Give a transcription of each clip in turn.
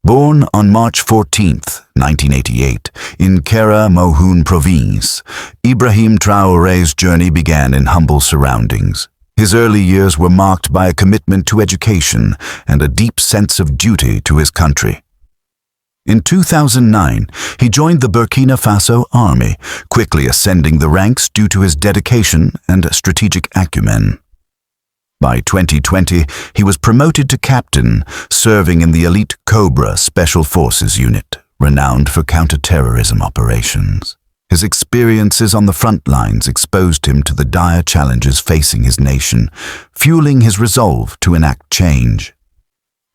Born on March 14, 1988, in Kera Mohun Province, Ibrahim Traoré's journey began in humble surroundings. His early years were marked by a commitment to education and a deep sense of duty to his country. In 2009, he joined the Burkina Faso army, quickly ascending the ranks due to his dedication and strategic acumen. By 2020, he was promoted to captain, serving in the elite Cobra Special Forces unit, renowned for counter-terrorism operations. His experiences on the front lines exposed him to the dire challenges facing his nation, fueling his resolve to enact change.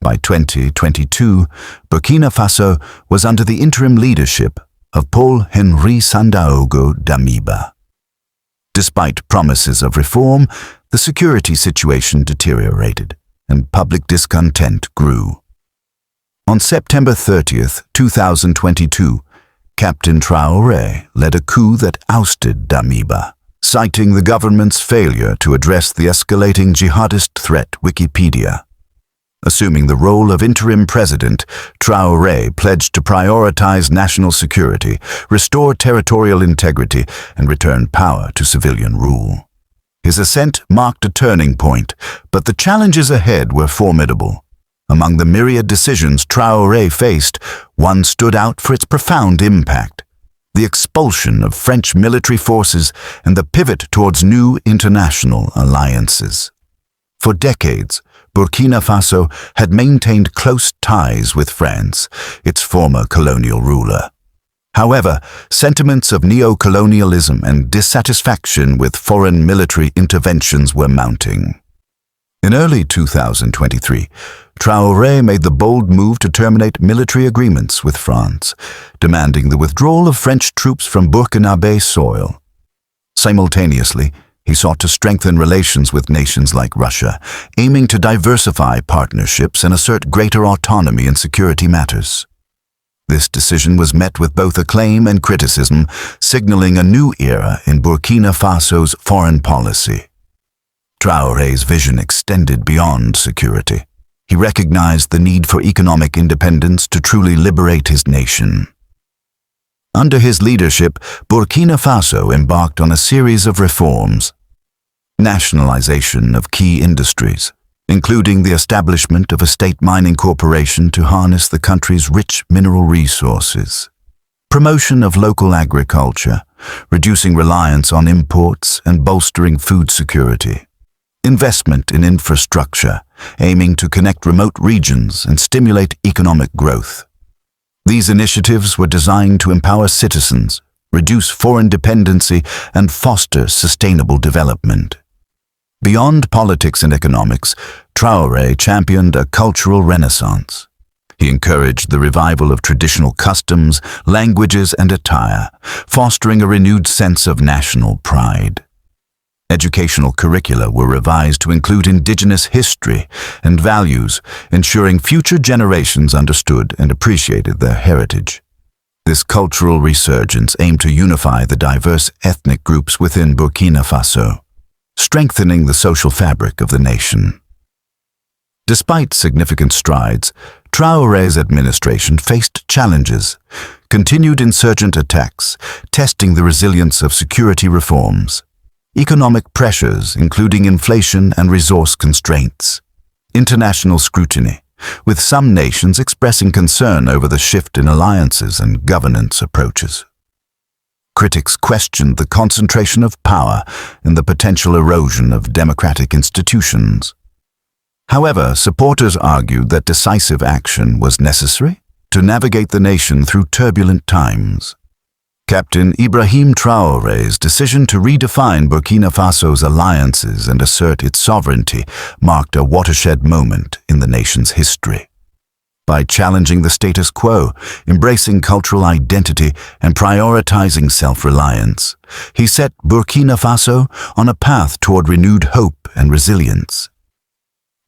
By 2022, Burkina Faso was under the interim leadership of Paul-Henri Sandaogo Damiba. Despite promises of reform, the security situation deteriorated, and public discontent grew. On September 30, 2022, Captain Traoré led a coup that ousted Damiba, citing the government's failure to address the escalating jihadist threat. Wikipedia. Assuming the role of interim president, Traoré pledged to prioritize national security, restore territorial integrity, and return power to civilian rule. His ascent marked a turning point, but the challenges ahead were formidable. Among the myriad decisions Traoré faced, one stood out for its profound impact: the expulsion of French military forces and the pivot towards new international alliances. For decades, Burkina Faso had maintained close ties with France, its former colonial ruler. However, sentiments of neo-colonialism and dissatisfaction with foreign military interventions were mounting. In early 2023, Traoré made the bold move to terminate military agreements with France, demanding the withdrawal of French troops from Burkinabe soil. Simultaneously, he sought to strengthen relations with nations like Russia, aiming to diversify partnerships and assert greater autonomy in security matters. This decision was met with both acclaim and criticism, signaling a new era in Burkina Faso's foreign policy. Traoré's vision extended beyond security. He recognized the need for economic independence to truly liberate his nation. Under his leadership, Burkina Faso embarked on a series of reforms. Nationalization of key industries, including the establishment of a state mining corporation to harness the country's rich mineral resources. Promotion of local agriculture, reducing reliance on imports and bolstering food security. Investment in infrastructure, aiming to connect remote regions and stimulate economic growth. These initiatives were designed to empower citizens, reduce foreign dependency, and foster sustainable development. Beyond politics and economics, Traoré championed a cultural renaissance. He encouraged the revival of traditional customs, languages, and attire, fostering a renewed sense of national pride. Educational curricula were revised to include indigenous history and values, ensuring future generations understood and appreciated their heritage. This cultural resurgence aimed to unify the diverse ethnic groups within Burkina Faso, strengthening the social fabric of the nation. Despite significant strides, Traoré's administration faced challenges, continued insurgent attacks, testing the resilience of security reforms, economic pressures, including inflation and resource constraints, international scrutiny, with some nations expressing concern over the shift in alliances and governance approaches. Critics questioned the concentration of power and the potential erosion of democratic institutions. However, supporters argued that decisive action was necessary to navigate the nation through turbulent times. Captain Ibrahim Traoré's decision to redefine Burkina Faso's alliances and assert its sovereignty marked a watershed moment in the nation's history. By challenging the status quo, embracing cultural identity, and prioritizing self-reliance, he set Burkina Faso on a path toward renewed hope and resilience.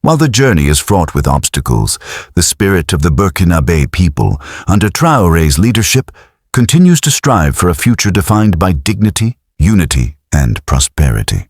While the journey is fraught with obstacles, the spirit of the Burkinabe people, under Traoré's leadership, continues to strive for a future defined by dignity, unity, and prosperity.